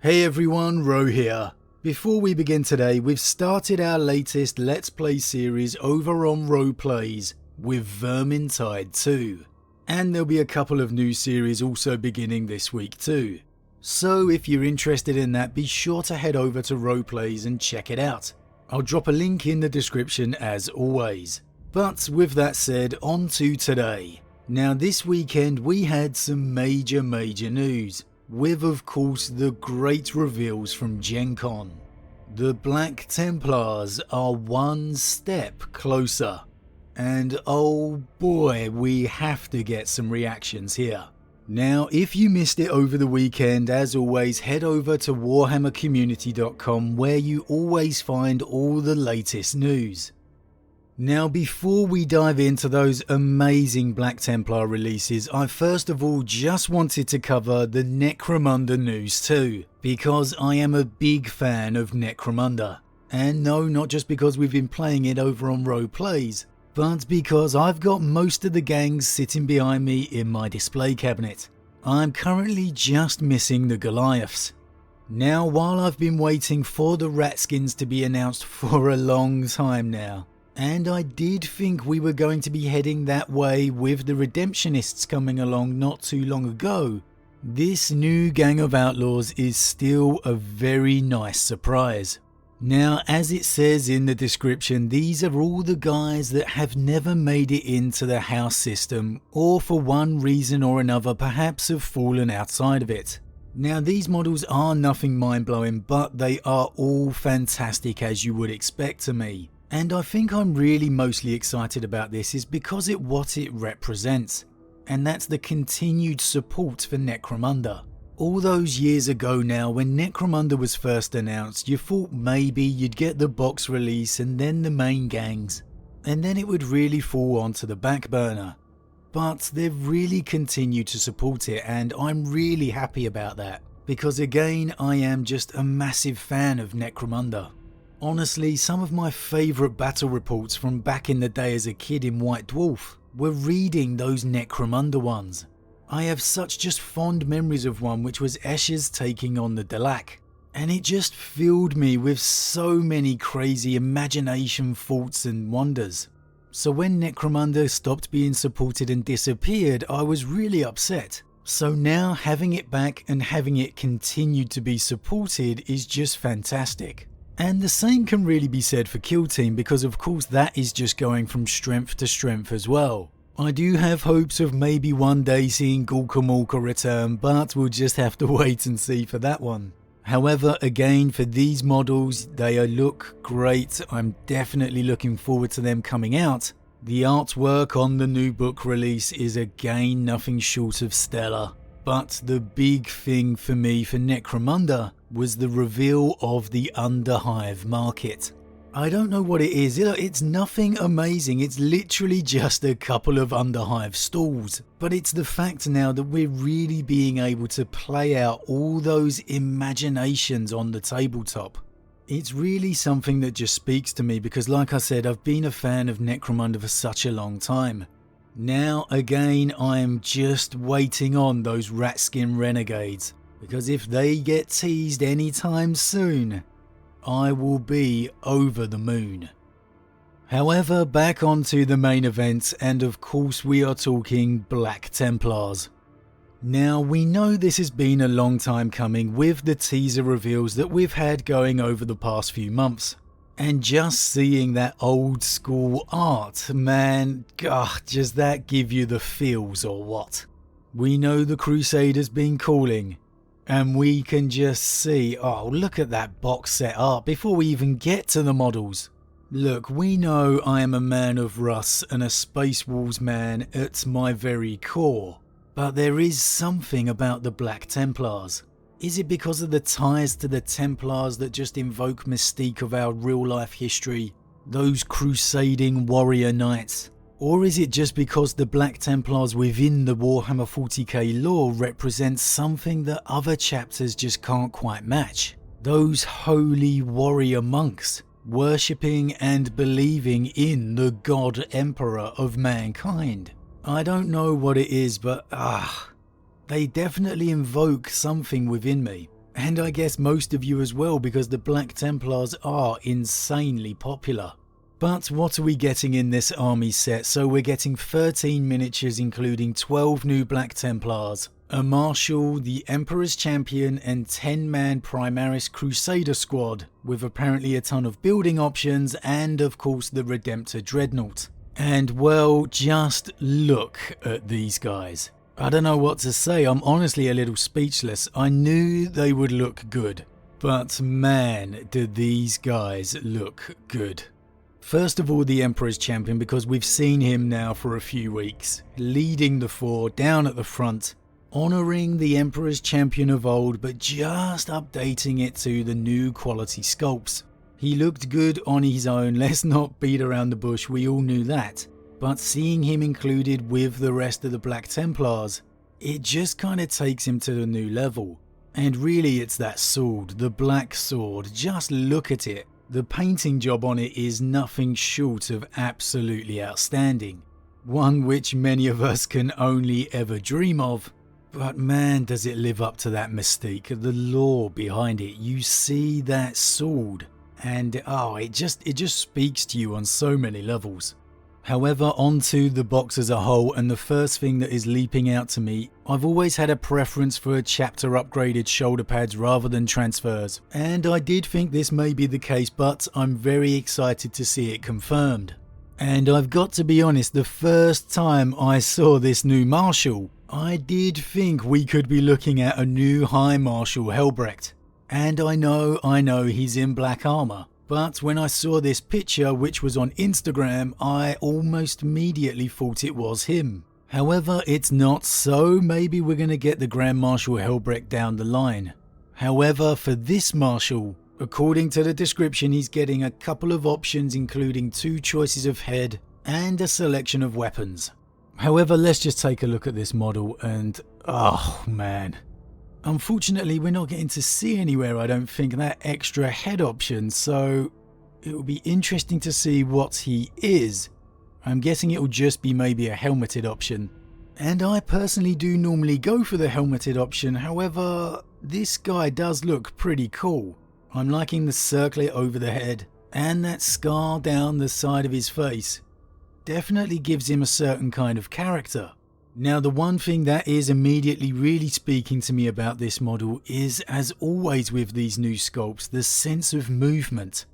Hey everyone, Rho here. Before we begin today, we've started our latest Let's Play series over on Rho Plays with Vermintide 2. And there'll be a couple of new series also beginning this week too. So if you're interested in that, be sure to head over to Rho Plays and check it out. I'll drop a link in the description as always. But with that said, on to today. Now this weekend we had some major news. With of course the great reveals from Gen Con. The Black Templars are one step closer. And oh boy, we have to get some reactions here. Now if you missed it over the weekend, as always head over to warhammercommunity.com where you always find all the latest news. Now before we dive into those amazing Black Templar releases, I first of all just wanted to cover the Necromunda news too, because I am a big fan of Necromunda. And no, not just because we've been playing it over on Rho Plays, but because I've got most of the gangs sitting behind me in my display cabinet. I'm currently just missing the Goliaths. Now while I've been waiting for the rat skins to be announced for a long time now, and I did think we were going to be heading that way with the Redemptionists coming along not too long ago, this new gang of outlaws is still a very nice surprise. Now as it says in the description, these are all the guys that have never made it into the house system, or for one reason or another perhaps have fallen outside of it. Now these models are nothing mind-blowing, but they are all fantastic as you would expect to me. And I think I'm really mostly excited about this is because of what it represents, and that's the continued support for Necromunda. All those years ago now when Necromunda was first announced, you thought maybe you'd get the box release and then the main gangs, and then it would really fall onto the back burner. But they've really continued to support it, and I'm really happy about that, because again I am just a massive fan of Necromunda. Honestly, some of my favourite battle reports from back in the day as a kid in White Dwarf were reading those Necromunda ones. I have such just fond memories of one which was Escher's taking on the Delac, and it just filled me with so many crazy imagination thoughts and wonders. So when Necromunda stopped being supported and disappeared, I was really upset. So now having it back and having it continue to be supported is just fantastic. And the same can really be said for Kill Team, because of course that is just going from strength to strength as well. I do have hopes of maybe one day seeing Gulka Mulka return, but we'll just have to wait and see for that one. However, again for these models, they look great. I'm definitely looking forward to them coming out. The artwork on the new book release is again nothing short of stellar. But the big thing for me for Necromunda was the reveal of the Underhive market. I don't know what it is, it's nothing amazing, it's literally just a couple of Underhive stalls. But it's the fact now that we're really being able to play out all those imaginations on the tabletop. It's really something that just speaks to me because like I said, I've been a fan of Necromunda for such a long time. Now again, I'm just waiting on those Ratskin Renegades, because if they get teased anytime soon, I will be over the moon. However, back onto the main event, and of course we are talking Black Templars. Now we know this has been a long time coming with the teaser reveals that we've had going over the past few months. And just seeing that old school art, man, does that give you the feels or what? We know the Crusader's been calling, and we can just see, oh look at that box set art before we even get to the models. Look, we know I am a man of Russ and a Space Wolves man at my very core, but there is something about the Black Templars. Is it because of the ties to the Templars that just invoke mystique of our real life history, those crusading warrior knights? Or is it just because the Black Templars within the Warhammer 40k lore represent something that other chapters just can't quite match? Those holy warrior monks, worshipping and believing in the God Emperor of mankind. I don't know what it is, but they definitely invoke something within me. And I guess most of you as well, because the Black Templars are insanely popular. But what are we getting in this army set? So we're getting 13 miniatures including 12 new Black Templars, a Marshal, the Emperor's Champion and 10-man Primaris Crusader squad, with apparently a ton of building options and of course the Redemptor Dreadnought. And well, just look at these guys. I don't know what to say, I'm honestly a little speechless. I knew they would look good, but man, do these guys look good. First of all, the Emperor's Champion, because we've seen him now for a few weeks, leading the four down at the front, honouring the Emperor's Champion of old, but just updating it to the new quality sculpts. He looked good on his own, let's not beat around the bush, we all knew that. But seeing him included with the rest of the Black Templars, it just kind of takes him to the new level. And really it's that sword, the black sword, just look at it. The painting job on it is nothing short of absolutely outstanding. One which many of us can only ever dream of. But man, does it live up to that mystique, the lore behind it. You see that sword and oh, it just speaks to you on so many levels. However, onto the box as a whole, and the first thing that is leaping out to me, I've always had a preference for chapter upgraded shoulder pads rather than transfers, and I did think this may be the case, but I'm very excited to see it confirmed. And I've got to be honest, the first time I saw this new Marshal, I did think we could be looking at a new High Marshal Helbrecht. And I know he's in black armour. But when I saw this picture, which was on Instagram, I almost immediately thought it was him. However, it's not, so maybe we're going to get the Grand Marshal Helbrecht down the line. However, for this Marshal, according to the description, he's getting a couple of options including 2 choices of head and a selection of weapons. However, let's just take a look at this model and oh man. Unfortunately, we're not getting to see anywhere, I don't think, that extra head option, so it will be interesting to see what he is. I'm guessing it will just be maybe a helmeted option. And I personally do normally go for the helmeted option, however, this guy does look pretty cool. I'm liking the circlet over the head and that scar down the side of his face. Definitely gives him a certain kind of character. Now, the one thing that is immediately really speaking to me about this model is, as always with these new sculpts, the sense of movement.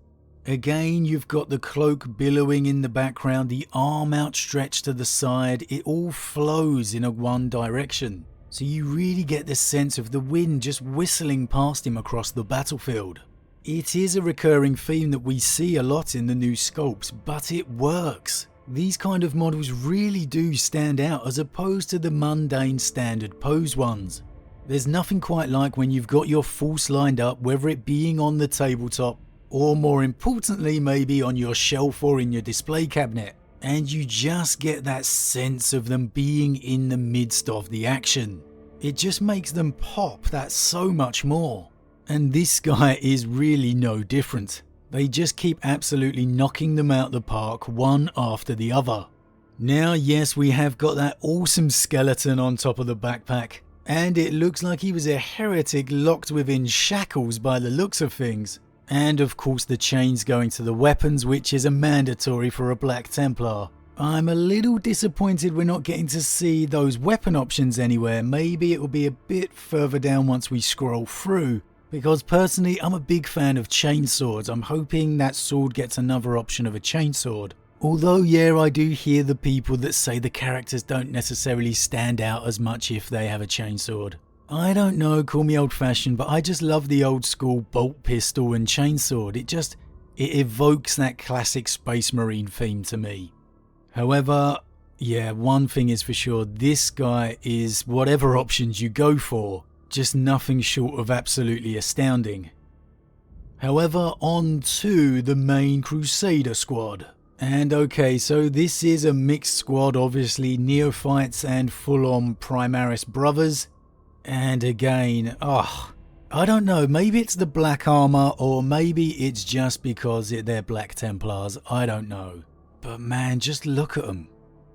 Again, you've got the cloak billowing in the background, the arm outstretched to the side, it all flows in a one direction. So you really get the sense of the wind just whistling past him across the battlefield. It is a recurring theme that we see a lot in the new sculpts, but it works. These kind of models really do stand out as opposed to the mundane standard pose ones. There's nothing quite like when you've got your force lined up, whether it being on the tabletop or more importantly maybe on your shelf or in your display cabinet, and you just get that sense of them being in the midst of the action. It just makes them pop that so much more. And this guy is really no different. They just keep absolutely knocking them out the park one after the other. Now yes, we have got that awesome skeleton on top of the backpack, and it looks like he was a heretic locked within shackles by the looks of things. And of course the chains going to the weapons, which is a mandatory for a Black Templar. I'm a little disappointed we're not getting to see those weapon options anywhere. Maybe it will be a bit further down once we scroll through. Because personally, I'm a big fan of chainswords. I'm hoping that sword gets another option of a chainsword. Although, yeah, I do hear the people that say the characters don't necessarily stand out as much if they have a chainsword. I don't know, call me old-fashioned, but I just love the old-school bolt pistol and chainsword. It evokes that classic Space Marine theme to me. However, yeah, one thing is for sure, this guy is whatever options you go for. Just nothing short of absolutely astounding. However, on to the main Crusader squad. And okay, so this is a mixed squad, obviously neophytes and full-on Primaris brothers. And again, I don't know, maybe it's the black armor or maybe it's just because they're Black Templars, I don't know. But man, just look at them.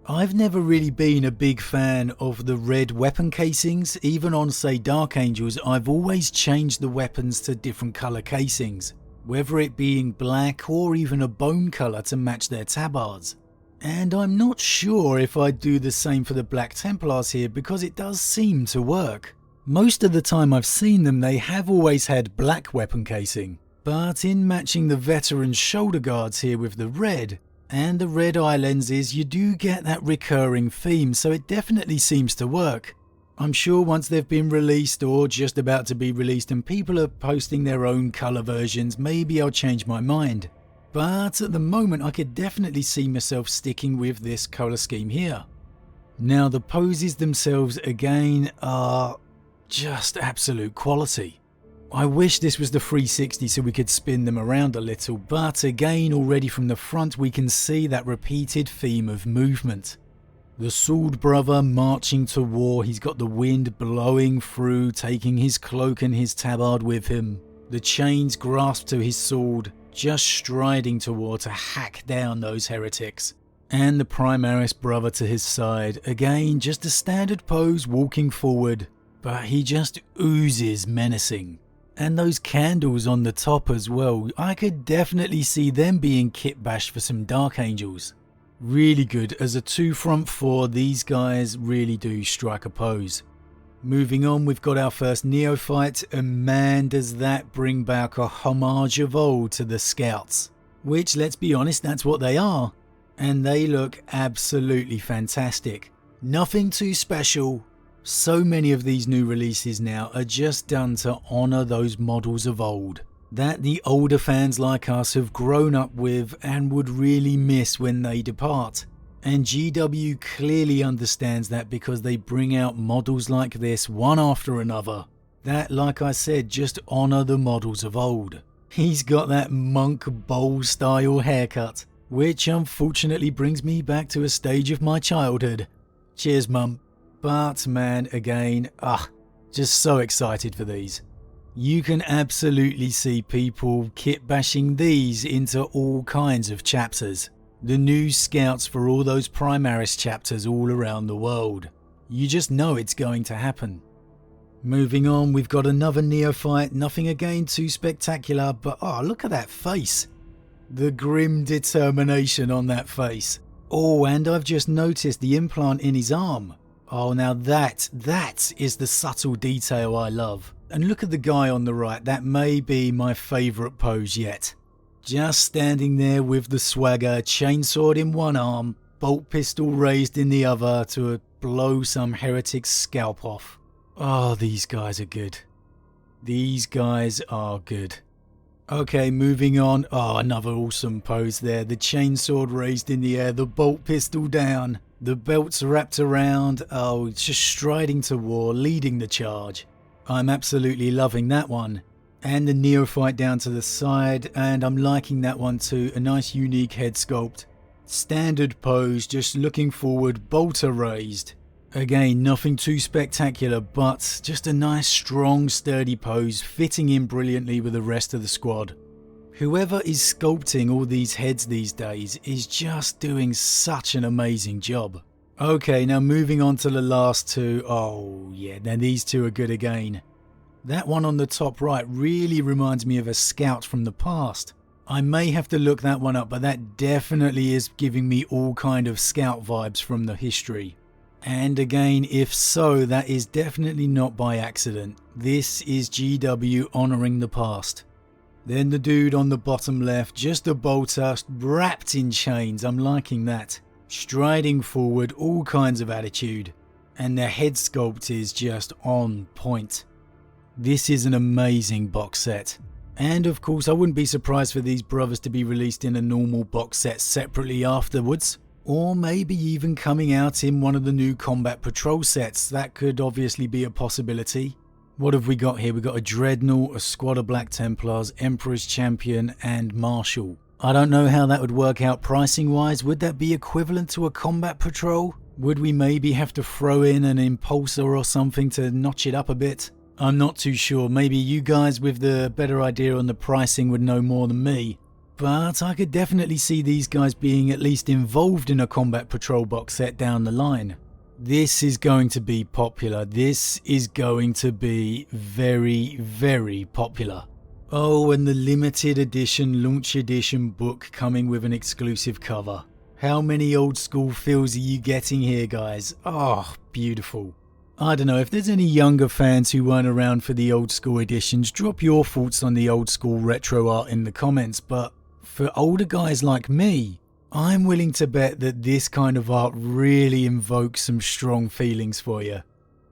I've never really been a big fan of the red weapon casings. Even on, say, Dark Angels, I've always changed the weapons to different colour casings, whether it being black or even a bone colour to match their tabards. And I'm not sure if I'd do the same for the Black Templars here, because it does seem to work. Most of the time I've seen them, they have always had black weapon casing, but in matching the veteran shoulder guards here with the red and the red eye lenses, you do get that recurring theme, so it definitely seems to work. I'm sure once they've been released or just about to be released and people are posting their own colour versions, maybe I'll change my mind. But at the moment I could definitely see myself sticking with this colour scheme here. Now the poses themselves again are just absolute quality. I wish this was the 360 so we could spin them around a little, but again already from the front we can see that repeated theme of movement. The sword brother marching to war, he's got the wind blowing through, taking his cloak and his tabard with him. The chains grasped to his sword, just striding to war to hack down those heretics. And the Primaris brother to his side, again just a standard pose walking forward, but he just oozes menacing. And those candles on the top as well, I could definitely see them being kit bashed for some Dark Angels. Really good. As a 2 front 4, these guys really do strike a pose. Moving on, we've got our first neophyte, and man does that bring back a homage of old to the Scouts. Which, let's be honest, that's what they are. And they look absolutely fantastic. Nothing too special. So many of these new releases now are just done to honour those models of old that the older fans like us have grown up with and would really miss when they depart. And GW clearly understands that, because they bring out models like this one after another that, like I said, just honour the models of old. He's got that monk bowl style haircut, which unfortunately brings me back to a stage of my childhood. Cheers, mum. But man, again, just so excited for these. You can absolutely see people kit bashing these into all kinds of chapters. The new scouts for all those Primaris chapters all around the world. You just know it's going to happen. Moving on, we've got another neophyte, nothing again too spectacular, but look at that face. The grim determination on that face. Oh, and I've just noticed the implant in his arm. Oh, now that is the subtle detail I love. And look at the guy on the right, that may be my favourite pose yet. Just standing there with the swagger, chainsword in one arm, bolt pistol raised in the other to blow some heretic's scalp off. Oh, these guys are good. These guys are good. Okay, moving on. Oh, another awesome pose there. The chainsword raised in the air, the bolt pistol down. The belts wrapped around, it's just striding to war, leading the charge. I'm absolutely loving that one. And the neophyte down to the side, and I'm liking that one too, a nice unique head sculpt. Standard pose, just looking forward, bolter raised. Again, nothing too spectacular, but just a nice strong sturdy pose, fitting in brilliantly with the rest of the squad. Whoever is sculpting all these heads these days is just doing such an amazing job. Okay, now moving on to the last two. Oh yeah, now these two are good again. That one on the top right really reminds me of a scout from the past. I may have to look that one up, but that definitely is giving me all kind of scout vibes from the history. And again, if so, that is definitely not by accident. This is GW honouring the past. Then the dude on the bottom left, just a bolter wrapped in chains. I'm liking that. Striding forward, all kinds of attitude. And the head sculpt is just on point. This is an amazing box set. And of course, I wouldn't be surprised for these brothers to be released in a normal box set separately afterwards. Or maybe even coming out in one of the new Combat Patrol sets. That could obviously be a possibility. What have we got here? We've got a Dreadnought, a squad of Black Templars, Emperor's Champion and Marshal. I don't know how that would work out pricing wise. Would that be equivalent to a Combat Patrol? Would we maybe have to throw in an Impulsor or something to notch it up a bit? I'm not too sure. Maybe you guys with the better idea on the pricing would know more than me. but I could definitely see these guys being at least involved in a combat patrol box set down the line. This is going to be popular. This is going to be very, very popular. Oh, and the limited edition launch edition book coming with an exclusive cover. How many old school feels are you getting here, guys? Oh, beautiful. I don't know, if there's any younger fans who weren't around for the old school editions, drop your thoughts on the old school retro art in the comments, but for older guys like me, I'm willing to bet that this kind of art really invokes some strong feelings for you.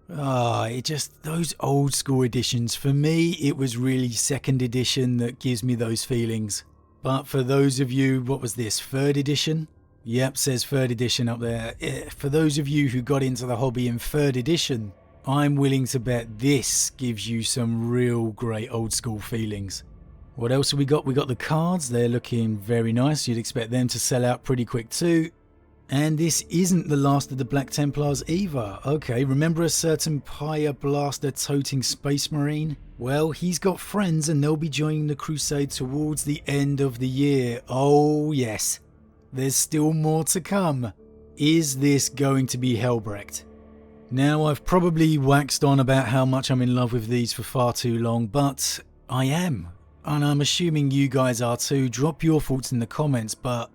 Those old school editions, for me it was really second edition that gives me those feelings. But for those of you, what was this, third edition? Yep, says third edition up there. For those of you who got into the hobby in third edition, I'm willing to bet this gives you some real great old school feelings. What else have we got? We got the cards, they're looking very nice. You'd expect them to sell out pretty quick too. And this isn't the last of the Black Templars either. Okay, remember a certain Pyre Blaster toting Space Marine? Well, he's got friends and they'll be joining the crusade towards the end of the year. Oh yes, there's still more to come. Is this going to be Helbrecht? Now, I've probably waxed on about how much I'm in love with these for far too long, but I am. And I'm assuming you guys are too. Drop your thoughts in the comments, but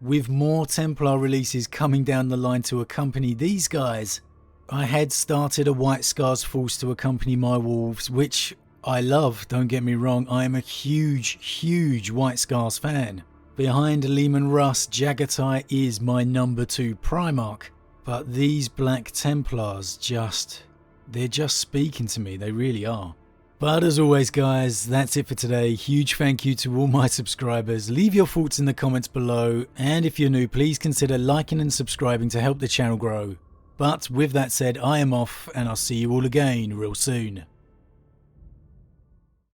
with more Templar releases coming down the line to accompany these guys, I had started a White Scars force to accompany my wolves, which I love, don't get me wrong. I am a huge White Scars fan. Behind Lehman Russ, Jagatai is my number 2 Primarch, but these Black Templars they're just speaking to me, they really are. But as always guys, that's it for today. Huge thank you to all my subscribers. Leave your thoughts in the comments below, and if you're new, please consider liking and subscribing to help the channel grow. But with that said, I am off, and I'll see you all again real soon.